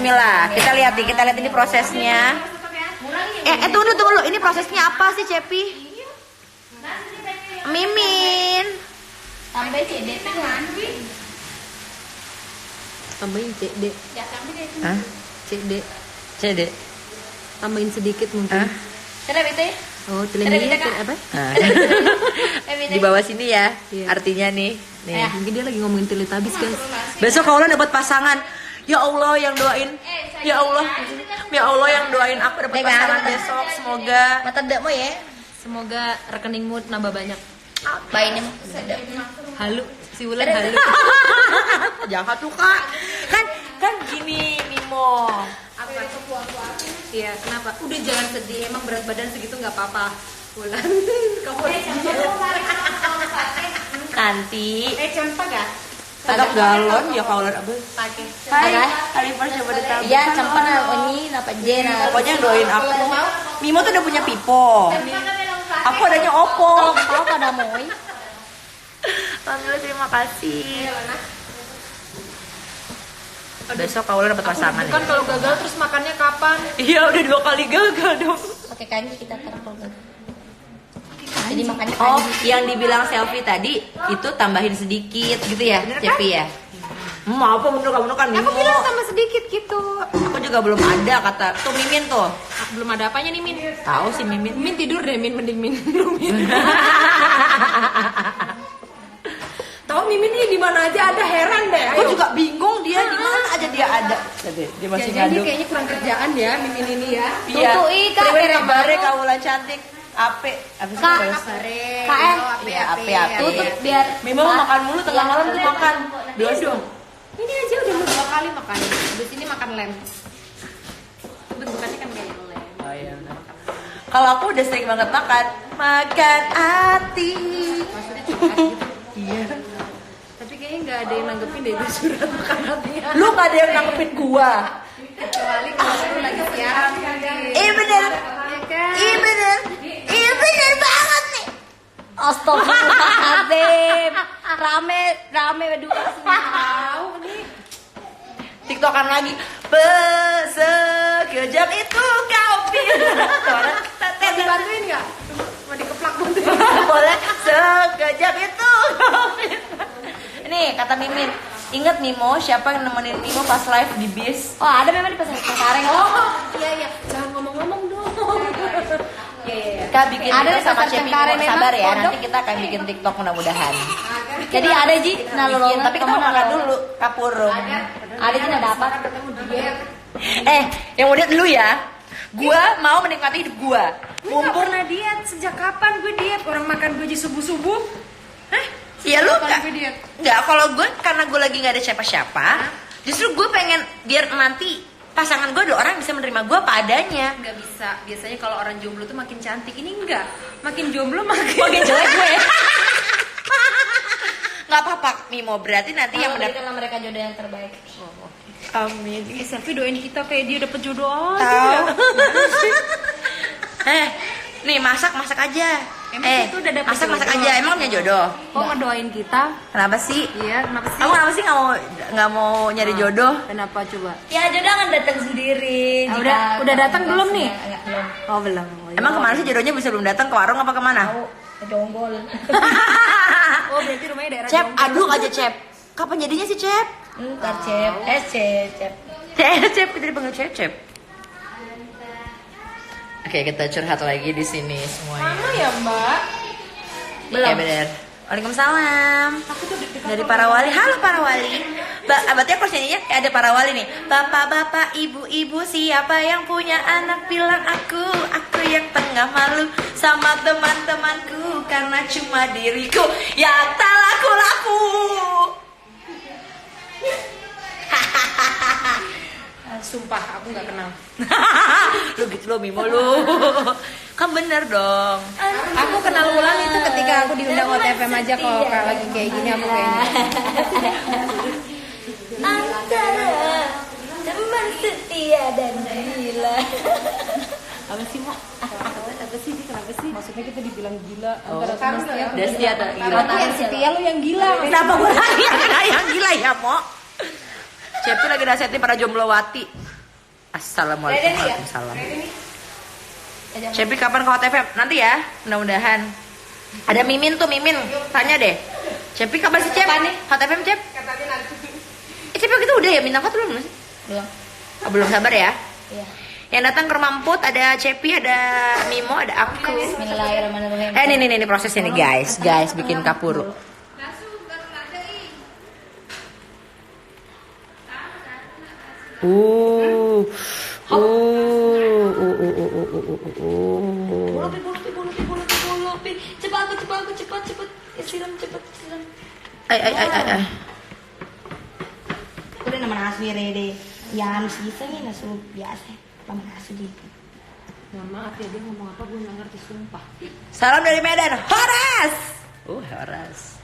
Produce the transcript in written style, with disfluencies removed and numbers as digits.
Bismillah. Kita lihat ini prosesnya. Tunggu dulu. Ini prosesnya apa sih, Cepi? Mimin. Tambah CD kan. Tambahin CD. Hah? CD. Tambahin sedikit mungkin. Cara bete? Oh, telengi apa? Di bawah sini ya. Iya. Artinya nih. Mungkin dia lagi ngomongin Teletubbies, guys. Besok kaulah dapat pasangan. Ya Allah yang doain. Ya Allah yang doain aku dapat pasangan besok. Semoga. Mata dak mo ya. Semoga rekeningmu nambah banyak. Bayinya sedap. Halu, si Wulan halu. Jangan tuh kak. Kan gini Mimo. Iya, kenapa? Udah jangan sedih, emang berat badan segitu nggak apa-apa. Wulan, kamu Nanti. contoh gak? Agak galon ya kaulah apa? Pakai. Hai first coba ditambah. Iya, campan ini napa jena. Pokoknya doain aku. Mimo tuh udah punya Pipo. Aku adanya Oppo. Tahu pada moi. Alhamdulillah terima kasih. Besok kaulah dapat pasangan. Bukan kalau gagal terus makannya kapan? Iya udah 2 kali gagal dong. Pakai kanji kita taruh. Jadi makannya Oh, kanji. yang dibilang selfie tadi itu tambahin sedikit gitu ya, Cepi ya? Mau apa bener kamu kan Mimo? Aku bilang tambah sedikit gitu. Aku juga belum ada kata tuh Mimin tuh. Belum ada apanya nih, Min? Tahu sih Mimin. Min tidur deh, Min, mending Min dulu, Min. Tahu Mimin nih di mana aja ada, heran deh. Aku juga bingung dia di mana aja dia ada. Dia masih Jadi ngaduk. kayaknya kurang kerjaan ya, Mimin ini ya. Iya. Tutui, Kak, Priwet kere kabare baru. kaulah cantik. Ape. Apa sih? Kak, Terus? KM. Iya, ape. Tutup biar Mimo mau makan mulu tengah malam tuh makan. Dong. Ini aja udah mau 2 kali makan. Habis ini makan lem. Bentukannya kan kayak lem. Oh, iya. Kalau aku udah sering banget makan hati. Maksudnya curhat gitu. Iya. Tapi kayaknya nggak ada yang nanggepin deh itu surat makan hatinya. Lu gak ada yang nanggepin gua. Kecuali kalau lu lagi siaran kan. Bener. Iya kan? Bener banget nih. Astagfirullahaladzim. Rame berdua tahu nih. TikTokan lagi. Sekejap itu kau pilih. Mau dibantuin nggak? Mau dikeplak bantuin? Boleh. Sekejap itu kau pilih. Nih kata Mimin. Ingat Mimo, siapa yang nemenin Mimo pas live di bis? Oh, ada memang di pasar Cengkareng. Oh, Iya. Jangan ngomong-ngomong dong. Iya. Kita bikin Ada TikTok di sama pasar Cepi Cengkareng Mimo. memang, Sabar ya, pondok. nanti kita akan bikin TikTok mudah-mudahan. jadi ada Ji Bikin, nalolong tapi kita makan dulu kapurung. Ada Ji nggak dapat. Yang mau diet dulu ya. Gua mau menikmati hidup gua. Mumpung pernah diet. Sejak kapan gue diet? Orang makan gue aja subuh-subuh. Ya lu Kapan nggak? gue diet? Nggak, kalau gue karena gue lagi nggak ada siapa-siapa. Justru gue pengen biar nanti pasangan gue ada orang yang bisa menerima gue apa adanya. Nggak bisa. Biasanya kalau orang jomblo tuh makin cantik. Ini enggak. Makin jomblo makin jelek gue. Nggak apa-apa Mimo, berarti nanti yang mendapat. berikanlah mereka jodoh yang terbaik. Amin. Selfie doain kita kayak dia dapet jodoh Tahu. aja. Nih masak aja. Emang itu udah dapet masak jodoh? aja. Emang punya jodoh? Kok ngedoain kita? Kenapa sih? Iya, kenapa sih? Kamu kenapa sih nggak mau nyari jodoh? Kenapa coba? Ya jodoh akan datang sendiri. Ah, udah datang belum nih? Enggak, belum. Oh belum. Emang kemana sih jodohnya bisa belum datang, ke warung apa kemana? Tahu, ke Jonggol. Oh berarti rumahnya daerah Cep, Jonggol. aduk aja Cep. Kapan jadinya sih Cep? Ntar Cep, Cep. Cep, kita dipanggil Cep. Oke, kita curhat lagi di sini semuanya. Mana ya Mbak? Iya bener. Waalaikumsalam. Dari para wali. Halo para wali. Berarti aku nyanyinya kayak ada para wali nih. Bapak-bapak, ibu-ibu, siapa yang punya anak bilang aku yang tengah malu sama teman-temanku karena cuma diriku yang tak laku-laku. Sumpah aku nggak kenal. Lu gitu lo Mimo lu. Kan bener dong. Aku kenal Wulan itu ketika aku diundang OTFM aja kalau lagi kayak gini aku kayaknya. Antara teman setia dan gila. Apa sih Mak? Apa sih ini kenapa sih? Maksudnya kita dibilang gila antara Kan teman setia. dan setia dan gila. Aku yang setia lu yang gila. Kenapa gue lagi yang gila ya, Mo? Cep tuh lagi nasihatin para jomblowati. Assalamualaikum Ready ya? warahmatullahi Ready nih? Cepi kapan ke Hot FM? Nanti ya, mudah-mudahan. Ada Mimin tuh, Mimin. Tanya deh. Cepi kapan sih, Cep? Kapan nih? Hot FM, Cep? Katanya nanti. Cepi kita udah ya bintang hot belum sih? Belum. Oh, belum, sabar ya. Iya. Yang datang ke Rumah Emput ada Cepi, ada Mimo, ada aku. Bismillahirrahmanirrahim. Ini prosesnya nih guys, bikin kapur. Cepat. Siram. Ay. Udah nama nasi rede. Yang sisanya nasu biasa. Nama nasi di. Nah, maaf ya, dia ngomong apa gue nggak ngerti sumpah. Salam dari Medan, Horas. Horas.